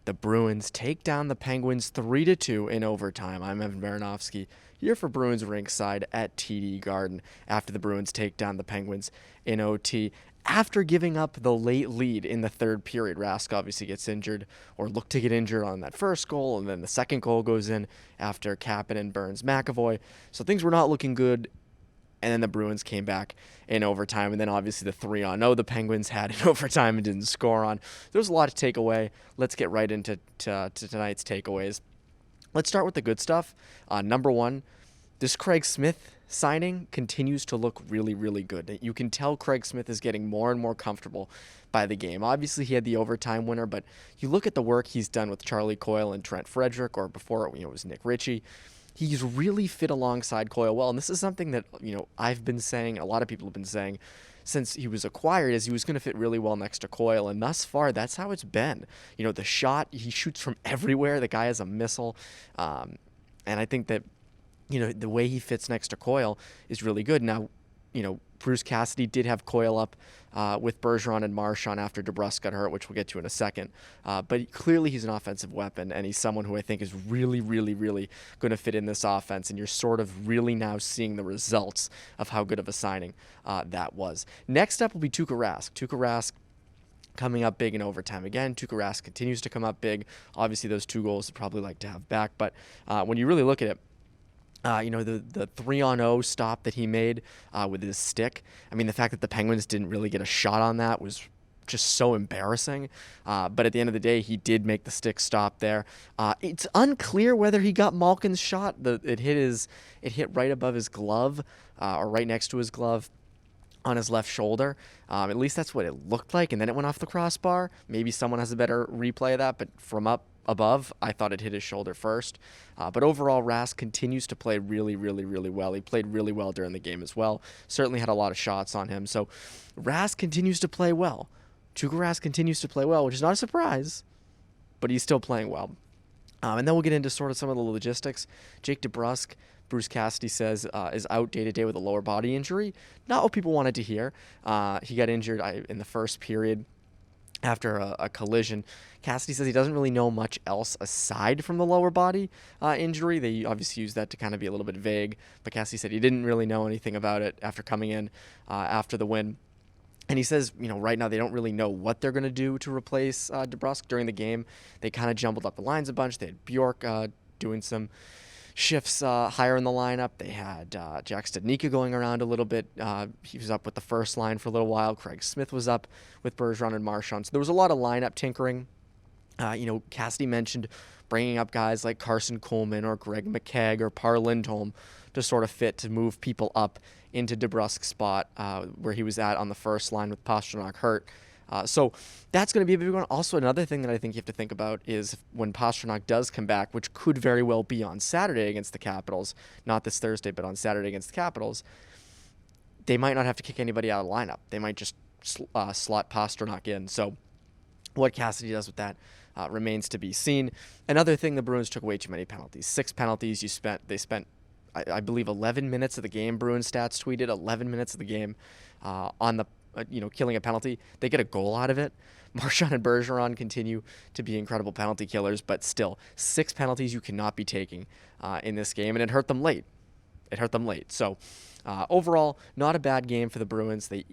The Bruins take down the Penguins 3-2 in overtime. I'm Evan Marinofsky here for Bruins Rinkside at TD Garden after the Bruins take down the Penguins in OT. After giving up the late lead in the third period, Rask obviously gets injured or looked to get injured on that first goal, and then the second goal goes in after Kapanen burns McAvoy. So things were not looking good. And then the Bruins came back in overtime. And then obviously the 3-0 the Penguins had in overtime and didn't score on. There was a lot to take away. Let's get right into tonight's takeaways. Let's start with the good stuff. Number one, this Craig Smith signing continues to look really, really good. You can tell Craig Smith is getting more and more comfortable by the game. Obviously, he had the overtime winner, but you look at the work he's done with Charlie Coyle and Trent Frederick, or before it was Nick Ritchie. He's really fit alongside Coyle well, and this is something that I've been saying, a lot of people have been saying since he was acquired, is he was going to fit really well next to Coyle, and thus far that's how it's been. The shot, he shoots from everywhere. The guy is a missile, and I think that the way he fits next to Coyle is really good. Now, Bruce Cassidy did have Coyle up with Bergeron and Marchand after DeBrusk got hurt, which we'll get to in a second. But clearly he's an offensive weapon, and he's someone who I think is really, really, really going to fit in this offense. And you're sort of really now seeing the results of how good of a signing that was. Next up will be Tuukka Rask. Tuukka Rask coming up big in overtime again. Tuukka Rask continues to come up big. Obviously, those 2 goals I'd probably like to have back. But when you really look at it, the 3-0 stop that he made with his stick. I mean, the fact that the Penguins didn't really get a shot on that was just so embarrassing. But at the end of the day, he did make the stick stop there. It's unclear whether he got Malkin's shot. It hit right above his glove or right next to his glove on his left shoulder. At least that's what it looked like. And then it went off the crossbar. Maybe someone has a better replay of that, but from up above, I thought it hit his shoulder first. But overall, Rask continues to play really, really, really well. He played really well during the game as well. Certainly had a lot of shots on him. So Rask continues to play well. Tuukka Rask continues to play well, which is not a surprise, but he's still playing well. And then we'll get into sort of some of the logistics. Jake DeBrusk, Bruce Cassidy says, is out day-to-day with a lower body injury. Not what people wanted to hear. He got injured in the first period after a collision. Cassidy says he doesn't really know much else aside from the lower body injury. They obviously use that to kind of be a little bit vague, but Cassidy said he didn't really know anything about it after coming in after the win. And he says, right now they don't really know what they're going to do to replace DeBrusk during the game. They kind of jumbled up the lines a bunch. They had Bjork doing some shifts higher in the lineup. They had Jack Studnicka going around a little bit. He was up with the first line for a little while. Craig Smith was up with Bergeron and Marchand. So there was a lot of lineup tinkering. Cassidy mentioned bringing up guys like Carson Coleman or Greg McKegg or Par Lindholm to sort of fit to move people up into DeBrusk's spot where he was at on the first line with Pastrnak hurt. So that's going to be a big one. Also, another thing that I think you have to think about is when Pastrnak does come back, which could very well be on Saturday against the Capitals, not this Thursday, but on Saturday against the Capitals, they might not have to kick anybody out of the lineup. They might just slot Pastrnak in. So what Cassidy does with that remains to be seen. Another thing, the Bruins took way too many penalties. 6 penalties. They spent, I believe, 11 minutes of the game. Bruins stats tweeted 11 minutes of the game on the killing a penalty. They get a goal out of it. Marchand and Bergeron continue to be incredible penalty killers, but still, 6 penalties you cannot be taking in this game, and it hurt them late. So overall, not a bad game for the Bruins. They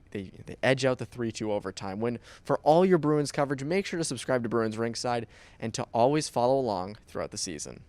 edge out the 3-2 overtime win. For all your Bruins coverage, make sure to subscribe to Bruins Rinkside and to always follow along throughout the season.